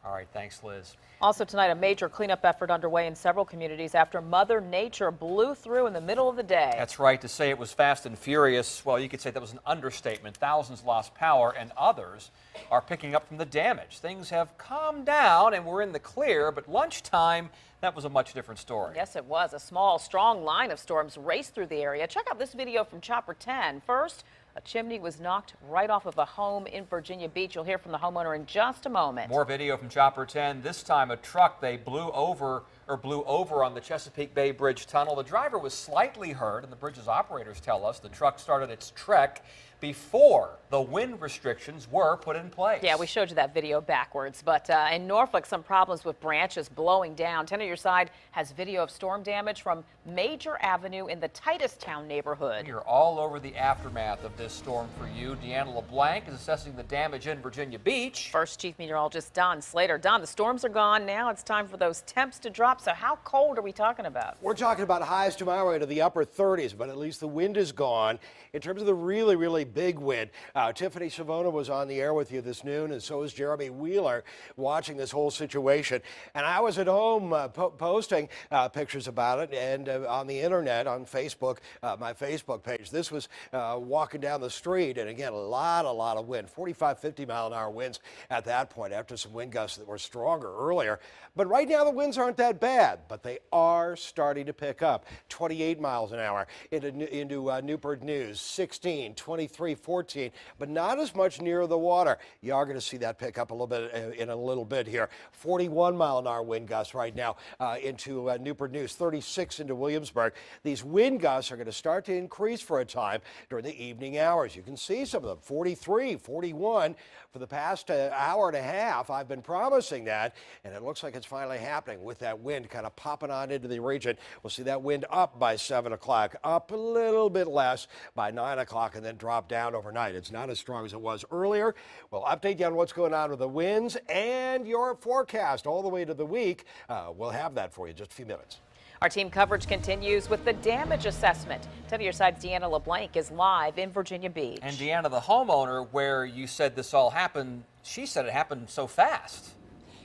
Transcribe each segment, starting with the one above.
All right, thanks, Liz. Also tonight, a major cleanup effort underway in several communities after Mother Nature blew through in the middle of the day. That's right. To say it was fast and furious, well, you could say that was an understatement. Thousands lost power and others are picking up from the damage. Things have calmed down and we're in the clear, but lunchtime, that was a much different story. Yes, it was. A small, strong line of storms raced through the area. Check out this video from Chopper 10. First, a chimney was knocked right off of a home in Virginia Beach. You'll hear from the homeowner in just a moment. More video from Chopper 10. This time a truck they blew over on the Chesapeake Bay Bridge tunnel. The driver was slightly hurt, and the bridge's operators tell us the truck started its trek before the wind restrictions were put in place. Yeah, we showed you that video backwards. But in Norfolk, some problems with branches blowing down. 10 on your side has video of storm damage from Major Avenue in the Titustown neighborhood. We are all over the aftermath of this storm for you. Deanna LeBlanc is assessing the damage in Virginia Beach. First Chief Meteorologist Don Slater. Don, the storms are gone. Now it's time for those temps to drop. So how cold are we talking about? We're talking about highs tomorrow into the upper 30s, but at least the wind is gone. In terms of the really big wind, Tiffany Savona was on the air with you this noon, and so is Jeremy Wheeler watching this whole situation. And I was at home posting pictures about it and on the internet, on Facebook, my Facebook page. This was walking down the street, and again, a lot of wind, 45, 50 mile an hour winds at that point after some wind gusts that were stronger earlier. But right now the winds aren't that bad, but they are starting to pick up. 28 miles an hour into Newport News, 16, 23, 14, but not as much near the water. You are going to see that pick up a little bit in a little bit here. 41 mile an hour wind gusts right now into Newport News, 36 into Williamsburg. These wind gusts are going to start to increase for a time during the evening hours. You can see some of them, 43, 41 for the past hour and a half. I've been promising that, and it looks like it's finally happening with that wind kind of popping on into the region. We'll see that wind up by 7 o'clock, up a little bit less by 9 o'clock, and then drop down overnight. It's not as strong as it was earlier. We'll update you on what's going on with the winds and your forecast all the way to the week. We'll have that for you in just a few minutes. Our team coverage continues with the damage assessment. 10 on your side's Deanna LeBlanc is live in Virginia Beach. And Deanna, the homeowner where you said this all happened, she said it happened so fast.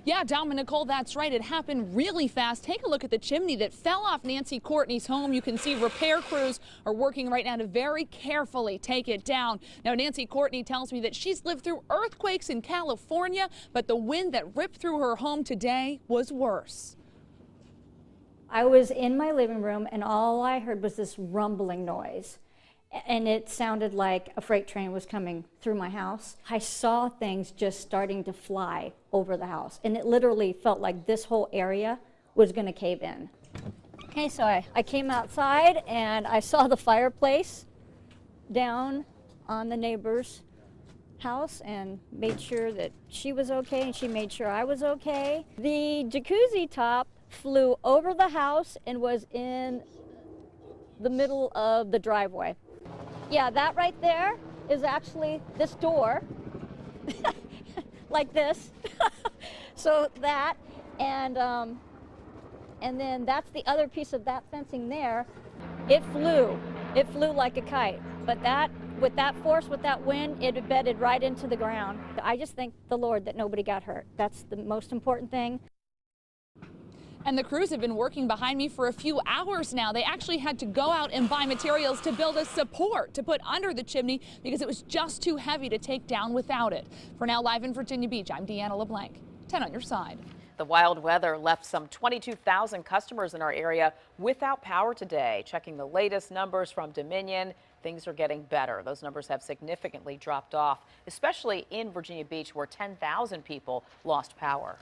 Yeah, Nicole, that's right. It happened really fast. Take a look at the chimney that fell off Nancy Courtney's home. You can see repair crews are working right now to very carefully take it down. Now, Nancy Courtney tells me that she's lived through earthquakes in California, but the wind that ripped through her home today was worse. I was in my living room and all I heard was this rumbling noise. And it sounded like a freight train was coming through my house. I saw things just starting to fly over the house. And it literally felt like this whole area was going to cave in. Okay, so I came outside and I saw the fireplace down on the neighbor's house and made sure that she was okay and she made sure I was okay. The jacuzzi top flew over the house and was in the middle of the driveway. Yeah, that right there is actually this door, like this. So that, and then that's the other piece of that fencing there. It flew like a kite, but with that force, with that wind, it bedded right into the ground. I just thank the Lord that nobody got hurt. That's the most important thing. And the crews have been working behind me for a few hours now. They actually had to go out and buy materials to build a support to put under the chimney because it was just too heavy to take down without it. For now, live in Virginia Beach, I'm Deanna LeBlanc. 10 on your side. The wild weather left some 22,000 customers in our area without power today. Checking the latest numbers from Dominion, things are getting better. Those numbers have significantly dropped off, especially in Virginia Beach, where 10,000 people lost power.